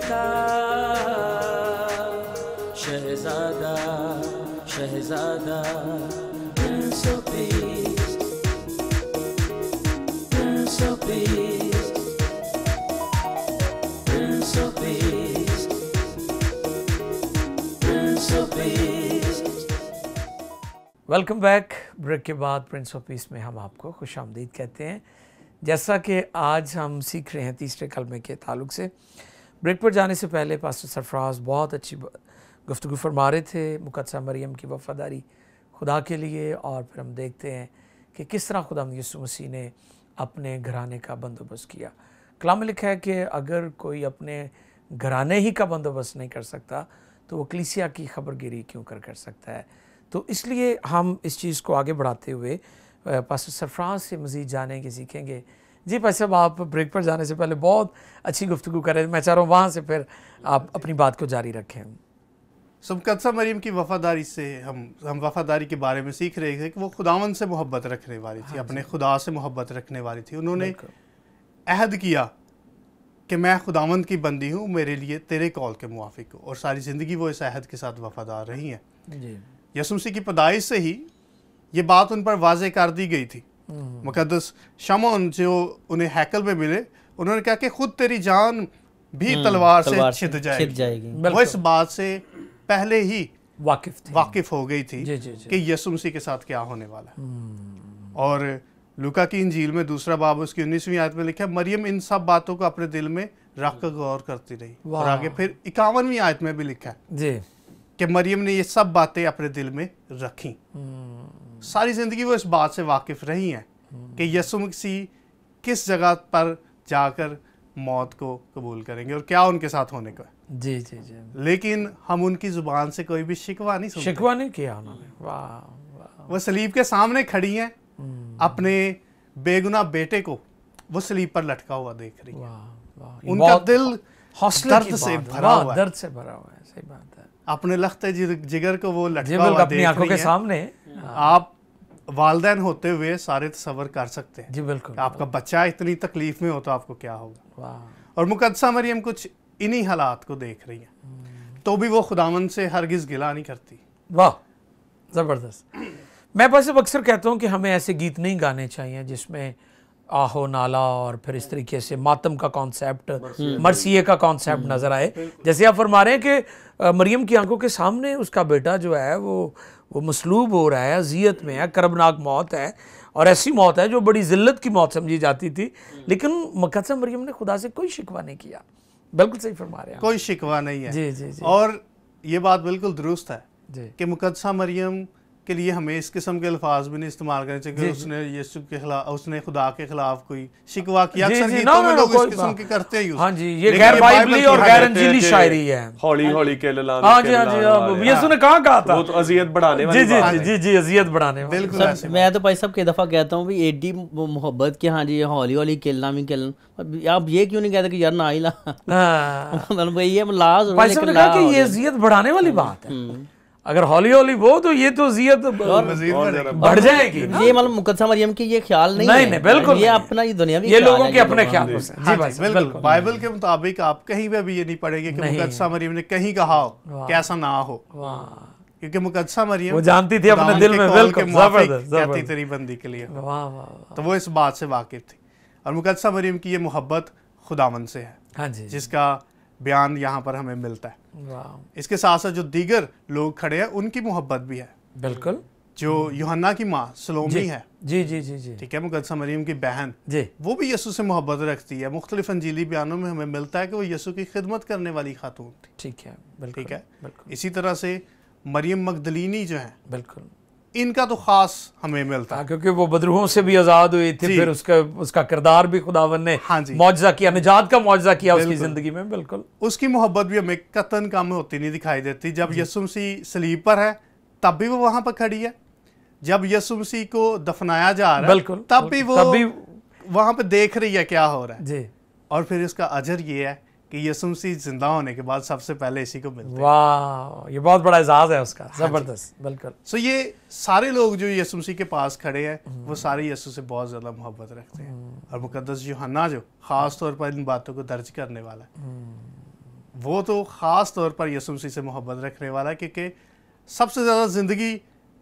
का शहजादा शहजादा Prince of Peace, Prince of Peace, Prince of Peace, Prince of Peace। Welcome back. Break के बाद Prince of peace में हम आपको खुशामदीद कहते हैं। जैसा कि आज हम सीख रहे हैं तीसरे कलमे के ताल्लुक से, ब्रेक पर जाने से पहले पास्टर सरफराज बहुत अच्छी गुफ्तगू फरमा रहे थे मुक़द्दसा मरियम की वफ़ादारी खुदा के लिए, और फिर हम देखते हैं कि किस तरह खुदा यीशु मसीह ने अपने घराने का बंदोबस्त किया। कलाम में लिखा है कि अगर कोई अपने घराने ही का बंदोबस्त नहीं कर सकता तो वो कलीसिया की खबरगिरी क्यों कर सकता है। तो इसलिए हम इस चीज़ को आगे बढ़ाते हुए पास्टर सरफराज से मज़ीद जानेंगे, सीखेंगे। जी भाई साहब, आप ब्रेक पर जाने से पहले बहुत अच्छी गुफ्तगू करें, मैं चाह रहा हूँ वहाँ से फिर आप अपनी बात को जारी रखें। मुक़द्दसा मरियम की वफ़ादारी से हम वफ़ादारी के बारे में सीख रहे थे कि वो खुदावन से मोहब्बत रखने वाली थी, अपने खुदा से मोहब्बत रखने वाली थी। उन्होंने अहद किया कि मैं खुदावंद की बंदी हूँ, मेरे लिए तेरे कौल के मुवाफिक हो, और सारी ज़िंदगी वो इस अहद के साथ वफ़ादार रही हैं। यीशु मसीह की पैदाइश से ही ये बात उन पर वाज़े कर दी गई थी। मुक़द्दस शमौन जो उन्हें हैकल में मिले, उन्होंने कहा कि खुद तेरी जान भी तलवार से छिद जाएगी। वो इस बात से पहले ही वाकिफ हो गई थी कि यीशु मसीह के साथ क्या होने वाला है। और लूका की इंजील में दूसरा बाब उसकी 19वीं आयत में लिखा है, मरियम इन सब बातों को अपने दिल में रख कर गौर करती रही। और आगे फिर 51वीं आयत में भी लिखा है कि मरियम ने ये सब बातें अपने दिल में रखी। सारी जिंदगी वो इस बात से वाकिफ रही हैं कि यीशु मसीह किस जगह पर जाकर मौत को कबूल करेंगे और क्या उनके साथ होने को है। जी। लेकिन हम उनकी जुबान से कोई भी शिकवा नहीं सुनते। शिकवा नहीं किया उन्होंने। वाह। वो सलीब के सामने खड़ी हैं, अपने बेगुनाह बेटे को वो सलीब पर लटका हुआ देख रही है। उनका दिल दर्द से भरा हुआ है। सही बात है। अपने लख्ते जिगर को वो लटका हुआ अपनी आंखों के सामने। आप वालिदैन होते हुए सारे तसव्वुर कर सकते हैं। जी बिल्कुल। आपका बच्चा इतनी तकलीफ में हो तो आपको क्या होगा। और मुक़द्दसा मरियम कुछ इन्हीं हालात को देख रही है, तो भी वो खुदावंद से हरगिज़ गिला नहीं करती। वाह, ज़बरदस्त। मैं बस अक्सर कहता हूँ कि हमें ऐसे गीत नहीं गाने चाहिए जिसमें आहो नाला और फिर इस तरीके से मातम का कॉन्सेप्ट, मरसिए का कॉन्सेप्ट नज़र आए। जैसे आप फरमा रहे हैं कि मरियम की आंखों के सामने उसका बेटा जो है वो मसलूब हो रहा है, अजियत में है, करबनाक मौत है, और ऐसी मौत है जो बड़ी ज़िल्लत की मौत समझी जाती थी। लेकिन मुक़द्दसा मरियम ने खुदा से कोई शिकवा नहीं किया। बिल्कुल सही फरमा रहे हैं, कोई शिकवा नहीं है। जी। और ये बात बिल्कुल दुरुस्त है जी। कि मुक़द्दसा मरियम के लिए हमें इस किस्म के अल्फाज भी नहीं इस्तेमाल करने चाहिए कि उसने यीशु के खिलाफ, उसने खुदा के खिलाफ कोई शिकवा किया। अक्सर गीतों में लोग इस किस्म के करते हैं यूज़। हाँ जी, ये गैर बाइबली और गैर अंजीली शायरी है। हौली के ललाने। हाँ जी, यीशु ने कहा था वो तो अजियत बढ़ाने वाली बात है। जी, अजियत बढ़ाने वाली। बिल्कुल। मैं तो भाई साहब कई दफ़ा कहता हूँ भी एडी मोहब्बत के, हाँ जी हौली किलना भी किलन, आप ये क्यों नहीं कहते कि यार ना ही ला। मतलब ये लाज भाई साहब ने कहा कि ये अजियत बढ़ाने वाली बात है। अगर हौली वो तो ये तो जियत बढ़ जाएगी। ये मतलब मुक़द्दसा मरियम की ये ख्याल नहीं है। बिल्कुल ये अपना ये दुनिया ये लोगों के अपने ख्याल है। जी भाई बिल्कुल। बाइबल के मुताबिक आप कहीं पे भी ये नहीं पढ़ेंगे कि मुक़द्दसा मरियम ने कहीं कहा हो कैसा ना हो, क्योंकि मुक़द्दसा मरियम वो जानती थी अपने दिल में। बिल्कुल कहती तेरी बंदी के लिए, तो वो इस बात से वाकिफ थी। और मुक़द्दसा मरियम की ये मोहब्बत खुदावंद से है, हाँ जी, जिसका बयान यहाँ पर हमें मिलता है। इसके साथ साथ जो दीगर लोग खड़े हैं उनकी मोहब्बत भी है। बिल्कुल। जो यूहन्ना की माँ सलोमी है, जी, ठीक है, मुक़द्दसा मरियम की बहन जी, वो भी यीशु से मोहब्बत रखती है। मुख्तलिफ अंजीली बयानों में हमें मिलता है कि वो यीशु की खिदमत करने वाली खातून थी। ठीक है। इसी तरह से मरियम मगदलीनी जो है, बिल्कुल, इनका तो खास हमें मिलता है क्योंकि वो बदरूहों से भी आज़ाद हुई थी, फिर उसका किरदार भी खुदावन ने मौजज़ा किया, निजात का मौजज़ा किया उसकी ज़िंदगी में। बिल्कुल। उसकी मोहब्बत भी हमें कतन कम होती नहीं दिखाई देती। जब यीशु मसीह सलीब पर है तब भी वो वहाँ पर खड़ी है, जब यीशु मसीह को दफनाया जा रहा है तब भी वो वहाँ पे देख रही है क्या हो रहा है जी। और फिर इसका अजर ये है कि यीशु मसीह जिंदा होने के बाद सबसे पहले इसी को मिलते हैं। वाह, ये बहुत बड़ा एजाज़ है उसका। ज़बरदस्त। बिल्कुल। सो ये सारे लोग जो यीशु मसीह के पास खड़े हैं वो सारे यीशु से बहुत ज़्यादा मोहब्बत रखते हैं। और मुक़द्दस यूहन्ना जो ख़ास तौर पर इन बातों को दर्ज करने वाला है, वो तो ख़ास तौर पर यीशु मसीह से मोहब्बत रखने वाला है, क्योंकि सबसे ज़्यादा ज़िंदगी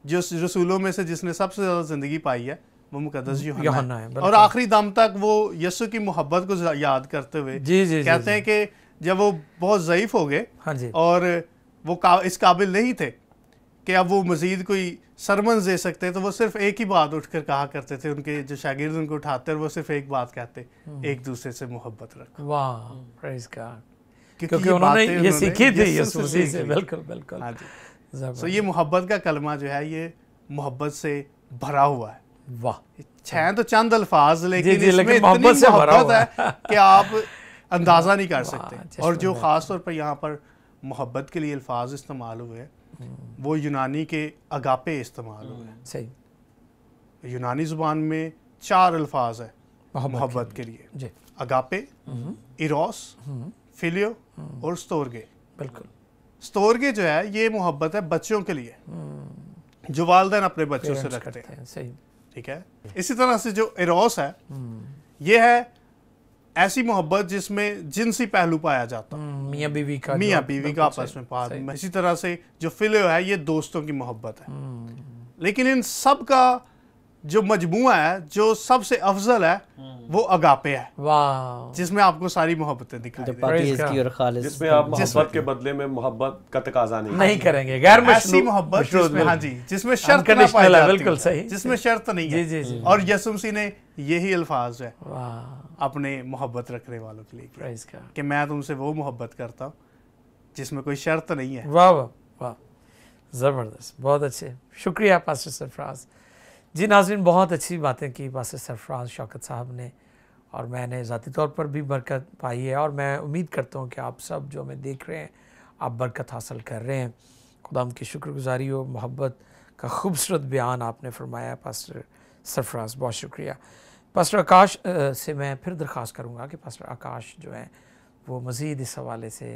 जो रसूलों में से जिसने सबसे ज़्यादा ज़िंदगी पाई है वो मुकद्दस यूहन्ना है। और आखिरी दम तक वो यीशु की मोहब्बत को याद करते हुए कहते हैं कि जब वो बहुत ज़ईफ़ हो गए और वो इस काबिल नहीं थे कि अब वो मज़ीद कोई सरमन दे सकते, तो वो सिर्फ एक ही बात उठकर कहा करते थे। उनके जो शागिर्द उनको उठाते और वो सिर्फ एक बात कहते, एक दूसरे से मोहब्बत रखो। वाह, प्रेज़ गॉड, क्योंकि उन्होंने ये सीखी थी यीशु मसीह से। बिल्कुल बिल्कुल। हाँ जी। तो ये मोहब्बत का कलमा जो है ये मोहब्बत से भरा हुआ है। वाह, छह तो चंद अल्फाज, लेकिन इसमें मोहब्बत से मोहब्बत है कि आप अंदाज़ा नहीं कर सकते। और जो ख़ास तौर पर यहाँ पर मोहब्बत के लिए अल्फाज इस्तेमाल हुए वो यूनानी के अगापे इस्तेमाल हुए हैं। सही। यूनानी ज़ुबान में 4 अल्फाज है मोहब्बत के लिए, अगापे, इरोस, फिलियो और स्तोरगे। बिल्कुल। स्तोरगे जो है ये मोहब्बत है बच्चों के लिए, जो वालिदैन अपने बच्चों से रखते हैं। सही, ठीक है। इसी तरह से जो इरोस है ये है ऐसी मोहब्बत जिसमें जिनसी पहलू पाया जाता है, मियाँ बीवी का आपस में प्यार। इसी तरह से जो फिलियो है ये दोस्तों की मोहब्बत है। लेकिन इन सब का जो मजमुआ है, जो सबसे अफजल है, वो अगापे है। वाह, जिसमें आपको सारी मोहब्बतें दिखाई देंगी, जिसमें आप मोहब्बत के बदले में मोहब्बत का तकाजा नहीं करेंगे। गैर ऐसी मोहब्बत जिसमें, हाँ जी, जिसमें शर्त ना पाई जाती, बिल्कुल सही, जिसमें शर्त नहीं है। जी। और यीशु मसीह ने यही अल्फाज है अपने मोहब्बत रखने वालों के लिए कि मैं तुमसे वो मोहब्बत करता हूँ जिसमें कोई शर्त नहीं है। वाह वाह वाह, ज़बरदस्त, बहुत अच्छे, शुक्रिया पास्टर सरफराज जी। नाज़रीन, बहुत अच्छी बातें की पास्टर सरफराज शौकत साहब ने, और मैंने ज़ाती तौर पर भी बरकत पाई है, और मैं उम्मीद करता हूँ कि आप सब जो हमें देख रहे हैं आप बरकत हासिल कर रहे हैं। खुदाम की शुक्रगुजारी हो। मोहब्बत का खूबसूरत बयान आपने फरमाया पास्टर सरफराज, बहुत शुक्रिया। पास्टर आकाश से मैं फिर दरख्वास्त करूँगा कि पास्टर आकाश जो है वो मज़ीद इस हवाले से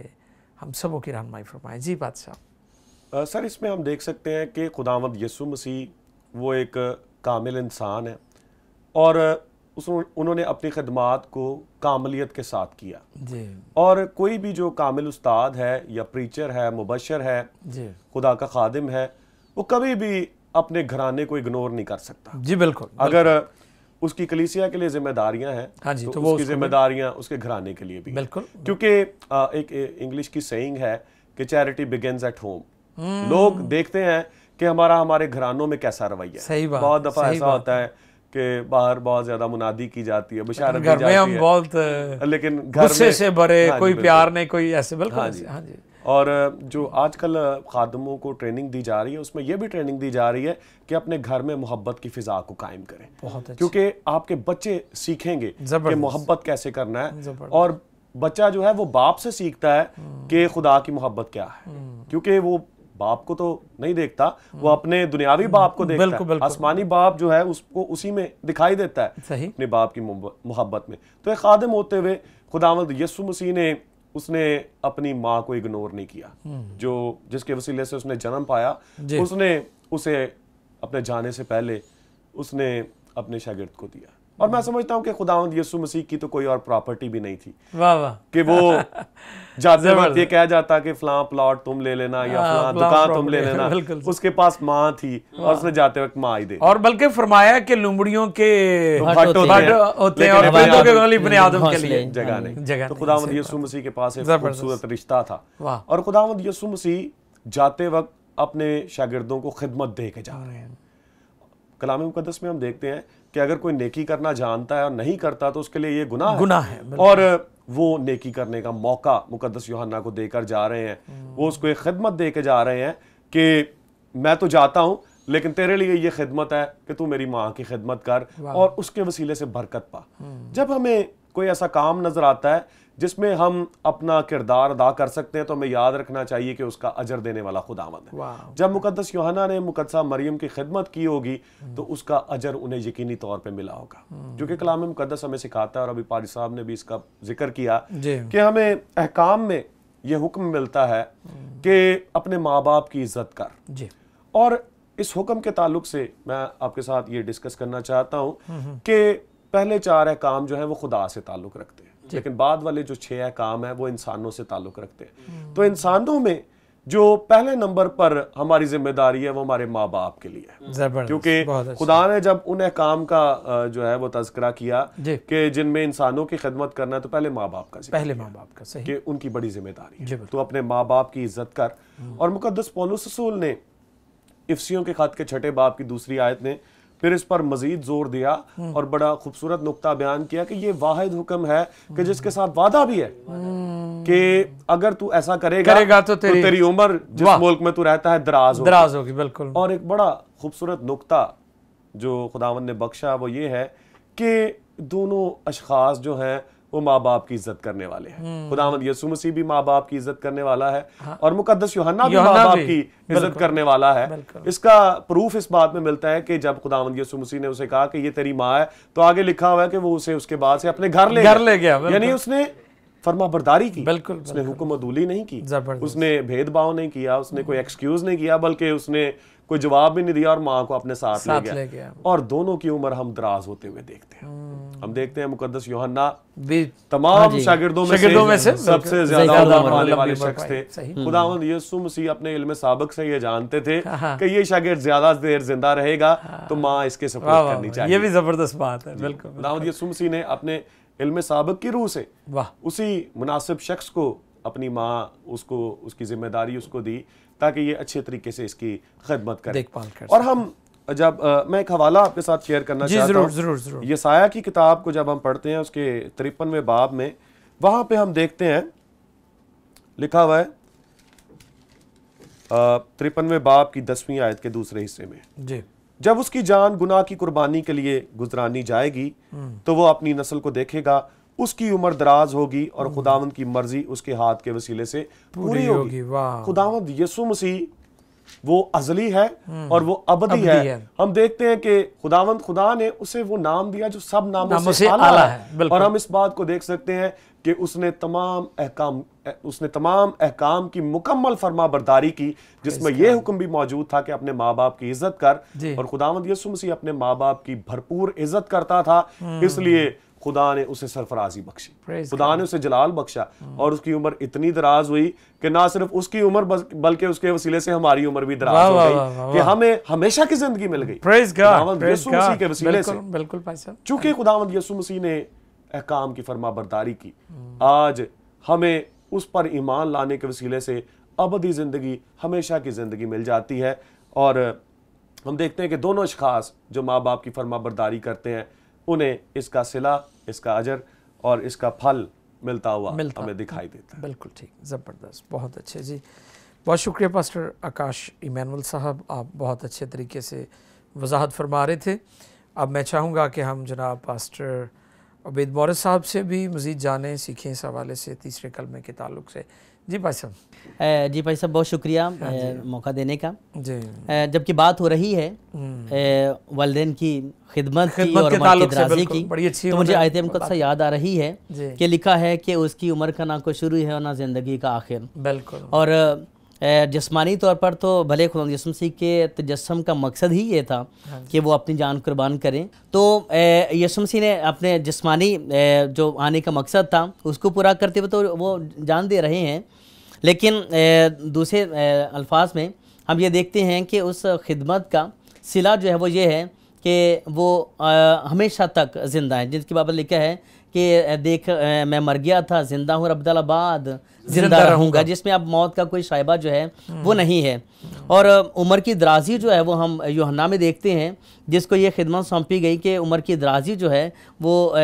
हम सबों की रहनुमाई फरमाएं। जी बादशाह। सर, इसमें हम देख सकते हैं कि खुदावंद यीशु मसीह वो एक कामिल इंसान है, और उन्होंने अपनी खदमात को कामलियत के साथ किया जी। और कोई भी जो कामिल उस्ताद है या प्रीचर है, मुबशर है जी, खुदा का खादिम है, वो कभी भी अपने घराने को इग्नोर नहीं कर सकता। जी बिल्कुल। अगर उसकी कलीसिया के लिए जिम्मेदारियां हैं, हाँ जी, तो उसकी जिम्मेदारियां उसके घराने के लिए भी। बिल्कुल। क्योंकि एक इंग्लिश की सेइंग है कि चैरिटी बिगिंस एट होम। लोग देखते हैं कि हमारे घरानों में कैसा रवैया है। बहुत दफा ऐसा होता है कि बाहर बहुत ज्यादा मुनादी की जाती है, बशारत की जाती है, हम बहुत लेकिन घर से भरे, कोई प्यार नहीं, कोई ऐसे। बिल्कुल। हाँ जी। और जो आजकल खादमों को ट्रेनिंग दी जा रही है, उसमें यह भी ट्रेनिंग दी जा रही है कि अपने घर में मोहब्बत की फिजा को कायम करें। बहुत अच्छी। क्योंकि आपके बच्चे सीखेंगे कि मोहब्बत कैसे करना है, और बच्चा जो है वो बाप से सीखता है कि खुदा की मोहब्बत क्या है। क्योंकि वो बाप को तो नहीं देखता, वो अपने दुनियावी बाप को देखता है। आसमानी बाप जो है उसको उसी में दिखाई देता है, अपने बाप की मोहब्बत में। तो एक खादिम होते हुए खुदावंद यीशु मसीह ने उसने अपनी माँ को इग्नोर नहीं किया, जो जिसके वसीले से उसने जन्म पाया। उसने उसे अपने जाने से पहले उसने अपने शागिर्द को दिया। और मैं समझता हूँ कि खुदावंद यीशु मसीह की तो कोई और प्रॉपर्टी भी नहीं थी। वाह वाह। कि वो जाते वक्त ये कह जाता कि फलां प्लॉट तुम ले लेना या फलां दुकान तुम ले लेना। उसके पास माँ थी और उसने जाते वक्त माँ ही दे। और बल्कि फरमाया कि लुमड़ियों के हट होते हैं और बंदों के गली बने आदम के लिए जगह नहीं। तो खुदावंद यीशु मसीह के पास एक खूबसूरत रिश्ता था, और खुदावंद यीशु मसीह जाते वक्त अपने शागिर्दों को खिदमत दे के जा रहे हैं। कलाम मुकद्दस में हम देखते हैं कि अगर कोई नेकी करना जानता है और नहीं करता तो उसके लिए ये गुनाह है। और वो नेकी करने का मौका मुकद्दस यूहन्ना को देकर जा रहे हैं। वो उसको एक खिदमत दे के जा रहे हैं कि मैं तो जाता हूँ, लेकिन तेरे लिए ये खिदमत है कि तू मेरी माँ की खिदमत कर और उसके वसीले से बरकत पा। जब हमें कोई ऐसा काम नजर आता है जिसमें हम अपना किरदार अदा कर सकते हैं, तो हमें याद रखना चाहिए कि उसका अजर देने वाला खुदावंद है। जब मुकद्दस यूहन्ना ने मुकद्दसा मरियम की खिदमत की होगी तो उसका अजर उन्हें यकीनी तौर पे मिला होगा, जो कि कलाम मुकद्दस हमें सिखाता है। और अभी पारी साहब ने भी इसका जिक्र किया कि हमें अहकाम में यह हुक्म मिलता है कि अपने माँ बाप की इज्जत कर। और इस हुक्म के ताल्लुक से मैं आपके साथ ये डिस्कस करना चाहता हूँ कि पहले 4 अहकाम जो है वो खुदा से ताल्लुक रखते हैं। लेकिन बाद वाले जो 6 अहकाम है वो इंसानों से ताल्लुक रखते हैं। तो इंसानों में जो पहले नंबर पर हमारी जिम्मेदारी है वो हमारे माँ बाप के लिए है, क्योंकि खुदा ने जब उन अहकाम का जो है वो तज़किरा किया कि जिनमें इंसानों की खिदमत करना है तो पहले माँ बाप का, पहले माँ बाप का, सही, कि उनकी बड़ी जिम्मेदारी है, तो अपने माँ बाप की इज्जत कर। और मुकद्दस पौलुस रसूल ने इफसियों के खत के 6 बाब की 2 आयत ने फिर इस पर मजीद जोर दिया और बड़ा खूबसूरत नुक्ता बयान किया कि ये वाहिद हुक्म है कि जिसके साथ वादा भी है कि अगर तू ऐसा करेगा तो तेरी उम्र जिस मुल्क में तू रहता है दराज होगी। बिल्कुल। और एक बड़ा खूबसूरत नुक्ता जो खुदावंद ने बख्शा वो ये है कि दोनों अशखास जो हैं वो माँ बाप की इज्जत करने वाले हैं। खुदावंद यीशु मसीह भी माँ बाप की इज्जत करने वाला है और मुकद्दस यूहन्ना भी माँ बाप की इज्जत करने वाला है। इसका प्रूफ इस बात में मिलता है कि जब खुदावंद यीशु मसीह ने उसे कहा कि ये तेरी माँ है, तो आगे लिखा हुआ है कि वो उसे उसके बाद से अपने घर ले गया, यानी उसने फर्मा बरदारी की, उसने हुक्म अदूली नहीं की, उसने भेदभाव नहीं किया, उसने कोई एक्सक्यूज नहीं किया, बल्कि उसने कोई जवाब भी नहीं दिया और माँ को अपने साथ ले गया। और दोनों की उम्र हम दराज होते हुए देखते हैं। हम देखते हैं मुकद्दस यूहन्ना तमाम शागिर्दों में से सबसे ज्यादा उम्र पाने वाले शख्स थे। खुदावंद यीशु मसीह अपने इल्म साबिक से ये जानते थे कि ये शागिर्द ज्यादा देर जिंदा रहेगा तो माँ इसके सपोर्ट करनी चाहिए। ये भी जबरदस्त बात है। बिल्कुल। खुदावंद यीशु मसीह ने अपने इल्म साबिक की रूह से उसी मुनासिब शख्स को अपनी माँ उसको उसकी जिम्मेदारी उसको दी ताकि ये अच्छे तरीके से इसकी खिदमत करे, देखभाल करे। और हम जब मैं एक हवाला आपके साथ शेयर करना चाहता हूँ। जरूर। यसाया की किताब को जब हम पढ़ते हैं उसके 53वें बाब में, वहां पे हम देखते हैं लिखा हुआ है 53वें बाब की 10वीं आयत के दूसरे हिस्से में जी, जब उसकी जान गुनाह की कुर्बानी के लिए गुजरानी जाएगी तो वो अपनी नस्ल को देखेगा, उसकी उम्र दराज होगी और खुदावंद की मर्जी उसके हाथ के वसीले से पूरी होगी। खुदावंद यीशु मसीह वो अजली है और वो अबदी है। हम देखते हैं कि खुदा ने उसे वो नाम दिया जो सब नामों से आला है। और हम इस बात को देख सकते हैं कि उसने तमाम अहकाम की मुकम्मल फरमा बरदारी की, जिसमें यह हुक्म भी मौजूद था कि अपने माँ बाप की इज्जत कर। और खुदावंद यीशु मसीह अपने माँ बाप की भरपूर इज्जत करता था, इसलिए खुदा ने उसे सरफराजी बख्शी, खुदा ने उसे जलाल बख्शा और उसकी उम्र इतनी दराज हुई कि ना सिर्फ उसकी उम्र बल्कि उसके वसीले से हमारी उम्र भी दराज हो गई कि हमें हमेशा की जिंदगी मिल गई खुदावंद यीशु मसीह के वसीले से। बिल्कुल भाई साहब, चूंकि खुदावंद यीशु मसीह ने अहकाम की फरमा बरदारी की, आज हमें उस पर ईमान लाने के वसीले से अबदी जिंदगी, हमेशा की जिंदगी मिल जाती है। और हम देखते हैं कि दोनों अशखास जो माँ बाप की फरमा बरदारी करते हैं उन्हें इसका सिला, इसका अजर और इसका फल मिलता हुआ हमें दिखाई देता है। बिल्कुल ठीक, ज़बरदस्त, बहुत अच्छे जी। बहुत शुक्रिया पास्टर आकाश इमैनुअल साहब, आप बहुत अच्छे तरीके से वजाहत फरमा रहे थे। अब मैं चाहूँगा कि हम जनाब पास्टर उबैद मौरस साहब से भी मज़ीद जानें, सीखें इस हवाले से तीसरे कलमे के ताल्लुक से। जी भाई साहब। जी भाई साहब, बहुत शुक्रिया मौका देने का। जी, जबकि बात हो रही है वालिदैन की खिदमत की और मालिक की, तो मुझे आयत मुक़द्दसा याद आ रही है कि लिखा है कि उसकी उम्र का ना कोई शुरू है और ना ज़िंदगी का आखिर। बिल्कुल। और जिस्मानी तौर पर तो भले खुदा यीशु मसीह के तजस्सुम का मकसद ही ये था कि वो अपनी जान कुर्बान करें, तो यीशु मसीह ने अपने जिस्मानी जो आने का मकसद था उसको पूरा करते हुए तो वो जान दे रहे हैं। लेकिन दूसरे अल्फाज में हम ये देखते हैं कि उस खिदमत का सिला जो है वो ये है कि वो हमेशा तक ज़िंदा है, जिसकी बाबत लिखा है कि देख मैं मर गया था, जिंदा हूँ, रब्बुल आबाद जिंदा रहूँगा, जिसमें अब मौत का कोई शायबा जो है वो नहीं है। और उम्र की दराजी जो है वो हम यूहन्ना में देखते हैं, जिसको ये खिदमत सौंपी गई कि उम्र की दराजी जो है वो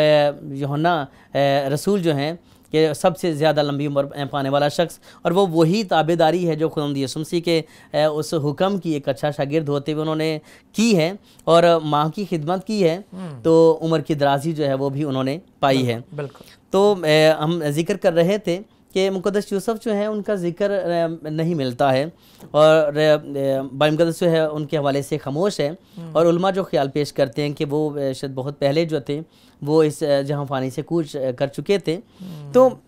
यूहन्ना रसूल जो हैं कि सबसे ज़्यादा लंबी उम्र पाने वाला शख्स, और वो वही ताबेदारी है जो खुदावंद यीशु मसीह के उस हुक्म की एक अच्छा शागिर्द होते हुए उन्होंने की है और माँ की खिदमत की है, तो उम्र की दराजी जो है वो भी उन्होंने पाई है। बिल्कुल। तो हम जिक्र कर रहे थे कि मुक़द्दस यूसुफ जो है उनका जिक्र नहीं मिलता है और बाइबल मुक़द्दस जो है उनके हवाले से खामोश है, और उलमा जो ख्याल पेश करते हैं कि वो शायद बहुत पहले जो थे वो इस जहां फ़ानी से कूच कर चुके थे। तो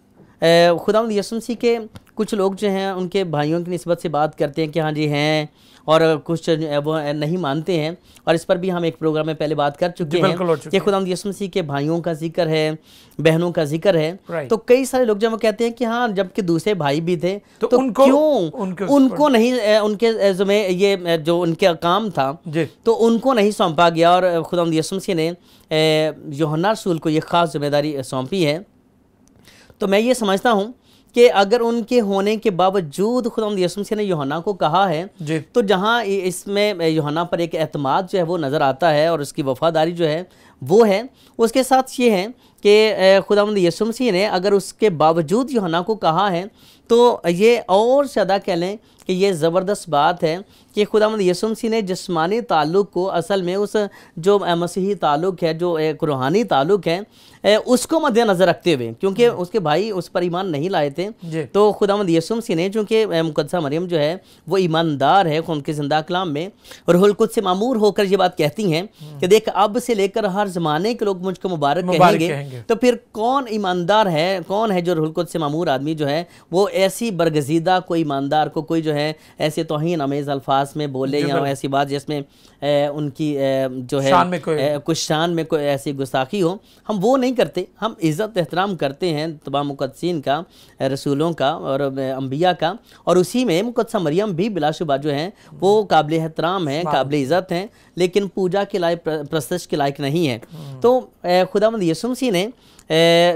खुदावंद यीशु मसीह के कुछ लोग जो हैं उनके भाइयों की निस्बत से बात करते हैं कि हाँ जी हैं, और कुछ वो नहीं मानते हैं, और इस पर भी हम एक प्रोग्राम में पहले बात कर चुके हैं कि खुदावंद यीशु मसीह के भाइयों का जिक्र है, बहनों का जिक्र है। तो कई सारे लोग जब वो कहते हैं कि हाँ जबकि दूसरे भाई भी थे तो क्यों उनको नहीं, उनके ज़िम्मे ये जो उनका काम था तो उनको नहीं सौंपा गया, और खुदावंद यीशु मसीह ने यूहन्ना रसूल को ये ख़ास जिम्मेदारी सौंपी है। तो मैं ये समझता हूँ कि अगर उनके होने के बावजूद खुदावंद यीशु मसीह ने यूहन्ना को कहा है तो जहाँ इसमें यूहन्ना पर एक एतमाद जो है वो नज़र आता है और उसकी वफादारी जो है वो है, उसके साथ ये है कि खुदावंद यीशु मसीह ने अगर उसके बावजूद यूहन्ना को कहा है तो ये और ज़्यादा कह लें कि ये ज़बरदस्त बात है कि खुदावंद यीशु मसीह ने जिस्मानी ताल्लुक़ को असल में उस जो मसीही ताल्लुक़ है, जो एक रूहानी ताल्लुक़ है, उसको मद्देनज़र रखते हुए, क्योंकि उसके भाई उस पर ईमान नहीं लाए थे, तो खुदावंद यीशु मसीह ने, चूँकि मुक़द्दसा मरियम जो है वो ईमानदार है, उनके ज़िंदा कलाम में रूहुल कुद्स से मामूर होकर ये बात कहती हैं कि देख अब से लेकर हर ज़माने के लोग मुझको मुबारक कहेंगे। तो फिर कौन ईमानदार है, कौन है जो रूहुल कुद्स से मामूर आदमी जो है वो ऐसी बरगज़ीदा कोई ईमानदार को कोई जो है ऐसे तौहीन अमेज़ अल्फाज में बोले या ऐसी बात जिसमें उनकी जो है कुछ शान में कोई ऐसी गुस्ताखी हो, हम वो नहीं करते। हम इज़्ज़त एहतराम करते हैं तमाम मुक़द्दसीन का, रसूलों का और अंबिया का, और उसी में मुक़द्दसा मरियम भी बिलाशुबा जो हैं वो काबिल एहतराम हैं, काबिल इज़्ज़त हैं, लेकिन पूजा के लायक, प्रस्तश के लायक नहीं है। तो खुदावंद यीशु मसीह ने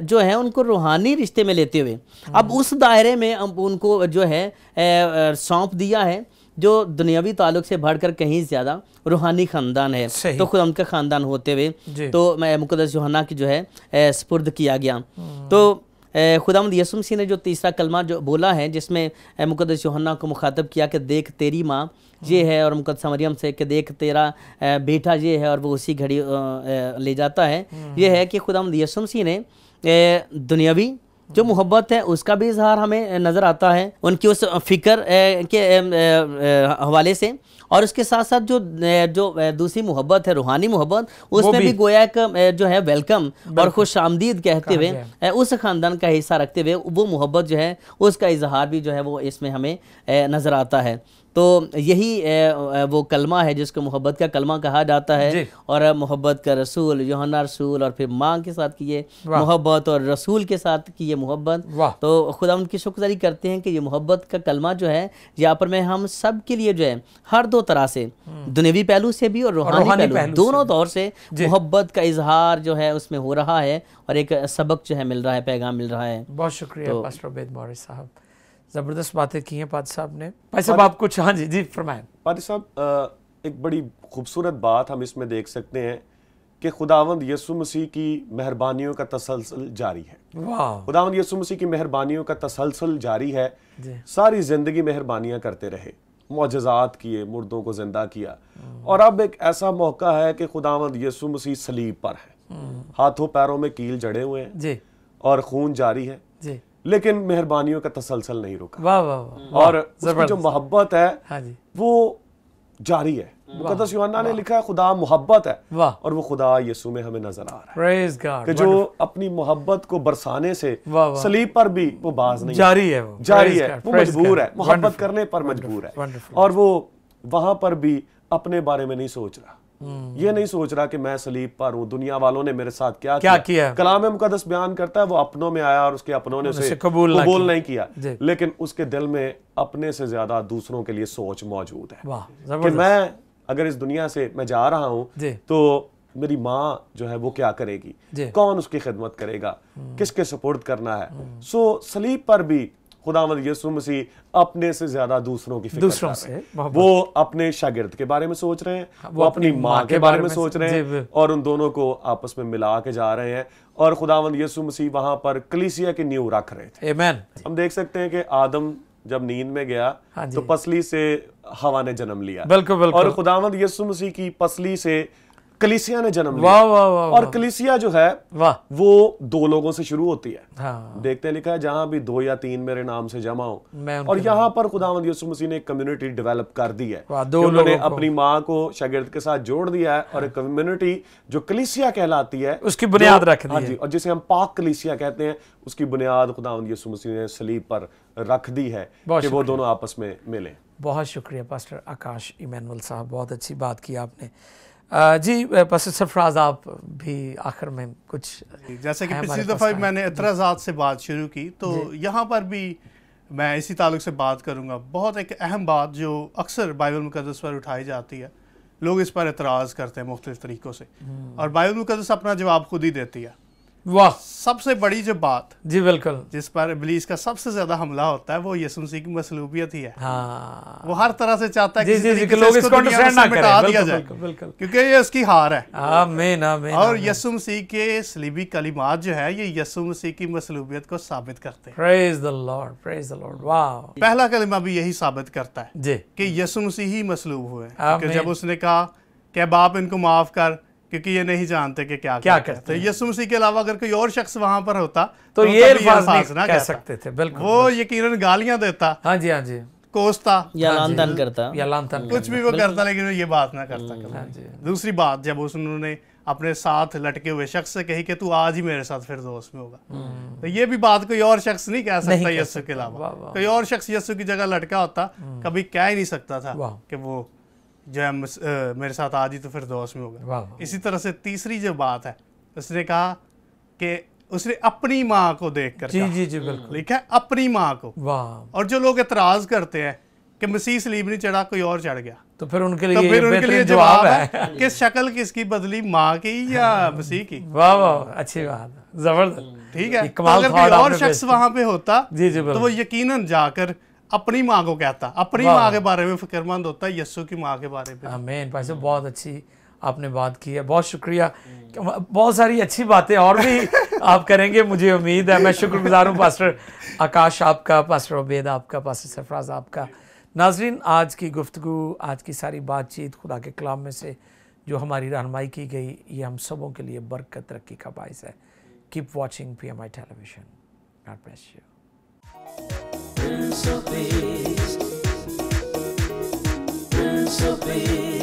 जो है उनको रूहानी रिश्ते में लेते हुए अब उस दायरे में उनको जो है सौंप दिया है जो दुनियावी ताल्लुक से बढ़कर कहीं ज़्यादा रूहानी ख़ानदान है। तो खुद उनका ख़ानदान होते हुए तो मुक़द्दस यूहन्ना की जो है स्पुर्द किया गया। तो खुदावंद यीशु मसीह ने जो तीसरा कलमा जो बोला है जिसमें मुक़द्दस यूहन्ना को मुखातब किया कि देख तेरी माँ ये है, और मुक़द्दसा मरियम से कि देख तेरा बेटा ये है, और वो उसी घड़ी ले जाता है, ये है कि खुदावंद यीशु मसीह ने दुनियावी जो मोहब्बत है उसका भी इजहार हमें नज़र आता है उनकी उस फ़िक्र के हवाले से, और उसके साथ साथ जो दूसरी मोहब्बत है रूहानी मोहब्बत, उसमें भी गोया एक जो है वेलकम और खुश आमदीद कहते हुए उस ख़ानदान का हिस्सा रखते हुए वो मोहब्बत जो है उसका इजहार भी जो है वो इसमें हमें नज़र आता है। तो यही वो कलमा है जिसको मोहब्बत का कलमा कहा जाता है, और मोहब्बत का रसूल यूहन्ना रसूल, और फिर माँ के साथ की ये मोहब्बत और रसूल के साथ की ये मोहब्बत। तो खुदा उनकी शुक्रगुज़ारी करते हैं कि ये मोहब्बत का कलमा जो है यहाँ पर मैं हम सब के लिए जो है हर दो तरह से, दुनियावी पहलू से भी और रूहानी पहलू दोनों तौर से मोहब्बत का इजहार जो है उसमें हो रहा है, और एक सबक जो है मिल रहा है, पैगाम मिल रहा है। बहुत शुक्रिया पास्टर उबैद मौर्य साहब, ज़बरदस्त बातें की हैं पाद साहब ने। भाई साहब आप कुछ, हाँ जी फरमाएं। पाद साहब एक बड़ी खूबसूरत बात हम इसमें देख सकते हैं कि खुदावंद यीशु मसीह की मेहरबानियों का तसलसल जारी है। खुदावंद यीशु मसीह की मेहरबानियों का तसलसल जारी है, सारी जिंदगी मेहरबानियां करते रहे, मौजज़ात किए, मुर्दों को जिंदा किया, और अब एक ऐसा मौका है कि खुदावंद यीशु मसीह सलीब पर है, हाथों पैरों में कील जड़े हुए हैं और खून जारी है, लेकिन मेहरबानियों का तसलसल नहीं रुका। वाह वाह वाह। और उसकी जो मोहब्बत है वो जारी है। मुक़द्दस यूहन्ना ने लिखा है खुदा मोहब्बत है, और वो खुदा यीशु में हमें नजर आ रहा है कि जो अपनी मोहब्बत को बरसाने से सलीब पर भी वो बाज नहीं, जारी है, वो मजबूर है, मोहब्बत करने पर मजबूर है, और वो वहां पर भी अपने बारे में नहीं सोच रहा, ये नहीं सोच रहा कि मैं सलीब पर हूँ, दुनिया वालों ने मेरे साथ क्या किया। कलाम मुक़द्दस बयान करता है वो अपनों में आया और उसके अपनों ने उसे कबूल नहीं किया, लेकिन उसके दिल में अपने से ज्यादा दूसरों के लिए सोच मौजूद है कि मैं अगर इस दुनिया से मैं जा रहा हूँ तो मेरी माँ जो है वो क्या करेगी, कौन उसकी खिदमत करेगा, किसके सपोर्ट करना है। सो सलीब पर भी खुदावंद यीशु मसीह अपने से ज्यादा दूसरों की फिक्र कर रहे हैं। वो अपने शागिर्द के बारे में सोच रहे हैं, वो अपनी माँ के बारे में सोच रहे हैं, और उन दोनों को आपस में मिला के जा रहे हैं, और खुदावंद यीशु मसीह वहां पर कलीसिया की नींव रख रहे थे। आमीन। हम देख सकते हैं कि आदम जब नींद में गया तो पसली से हवा ने जन्म लिया, और खुदावंद यीशु मसीह की पसली से कलीसिया ने जन्म लिया। और कलीसिया जो है वो 2 लोगों से शुरू होती है। हाँ। देखते लिखा है जहां भी 2 या 3 मेरे नाम से जमा हो, और यहाँ पर खुदावंद यीशु मसीह ने एक कम्युनिटी डेवलप कर दी है। उन्होंने अपनी माँ को शागिर्द के साथ जोड़ दिया है, और एक कम्युनिटी जो कलीसिया कहलाती है उसकी बुनियाद रख दी। हाँ जी, और जिसे हम पाक कलीसिया कहते हैं, उसकी बुनियाद खुदावंद यीशु मसीह ने सलीब पर रख दी है कि वो दोनों आपस में मिले। बहुत शुक्रिया पास्टर आकाश इमैनुअल साहब, बहुत अच्छी बात की आपने। जी पास्टर सरफराज, आप भी आखिर में कुछ, जैसे कि पिछली दफ़ा मैंने एतराज़ात से बात शुरू की, तो यहाँ पर भी मैं इसी ताल्लुक से बात करूँगा। बहुत एक अहम बात जो अक्सर बाइबल मुक़द्दस पर उठाई जाती है, लोग इस पर एतराज़ करते हैं मुख्तलिफ तरीक़ों से, और बाइबल मुक़द्दस अपना जवाब खुद ही देती है। वाह, सबसे बड़ी जो बात, जी बिल्कुल, जिस पर इब्लीस का सबसे ज्यादा हमला होता है, वो यीशु मसीह की मसलूबियत ही है। हाँ। वो हर तरह से चाहता है कि लोग इसको अंडरस्टैंड ना करें, दिया जाए, क्योंकि ये उसकी हार है। आमीन आमीन। और यीशु मसीह के सलीबी कलिमात जो है, ये यीशु मसीह की मसलूबियत को साबित करते हैं। Praise the Lord, praise the Lord. वाह, पहला कलिमा भी यही साबित करता है जी कि यीशु मसीह ही मसलूब हुए, क्योंकि जब उसने कहा कि बाप इनको माफ कर, क्योंकि ये नहीं जानते कि क्या करते हैं। तो यीशु मसीह के अलावा अगर कोई और शख्स वहां पर होता तो ये अल्फाज ना कह सकते थे। बिल्कुल, वो यकीनन गालियां देता, हाँ जी हाँ जी, कोसता या लानतान करता, या लानतान कुछ भी वो करता, लेकिन ये बात ना करता। दूसरी बात, जब उन्होंने अपने साथ लटके हुए शख्स से कही कि तू आज ही मेरे साथ फिरदौस में होगा, तो ये भी बात कोई और शख्स नहीं कह सकता यीशु के अलावा। कोई और शख्स यीशु की जगह लटका होता, कभी कह ही नहीं सकता था कि वो जो है मेरे साथ आज ही तो फिर दोस्त में होगा। इसी तरह से तीसरी जो बात है, उसने कहा कि उसने अपनी माँ को देखकर, जी जी जी बिल्कुल, लिखा है अपनी माँ को। और जो लोग एतराज करते हैं कि मसीह सलीब नहीं चढ़ा, कोई और चढ़ गया, तो फिर उनके लिए जवाब है कि शक्ल किसकी बदली, माँ की या मसीह की। वाह वाह, अच्छी बात, जबरदस्त, ठीक है। अगर कोई और शख्स वहां पे होता तो वो यकीनन जाकर अपनी माँ को कहता, अपनी माँ के बारे में फिक्रमंद होता है, यीशु की माँ के बारे में। आमीन। भाई साहब, बहुत अच्छी आपने बात की है, बहुत शुक्रिया। बहुत सारी अच्छी बातें और भी आप करेंगे, मुझे उम्मीद है। मैं शुक्रगुजार हूँ पास्टर आकाश आपका, पास्टर उबैद आपका, पास्टर सरफराज आपका। नाजरीन, आज की गुफ्तगू, आज की सारी बातचीत खुदा के कलाम में से जो हमारी रहनुमाई की गई, ये हम सबों के लिए बरकत तरक्की का बाइस है। Keep watching PMI television. God bless you. Prince of Peace, Prince of Peace.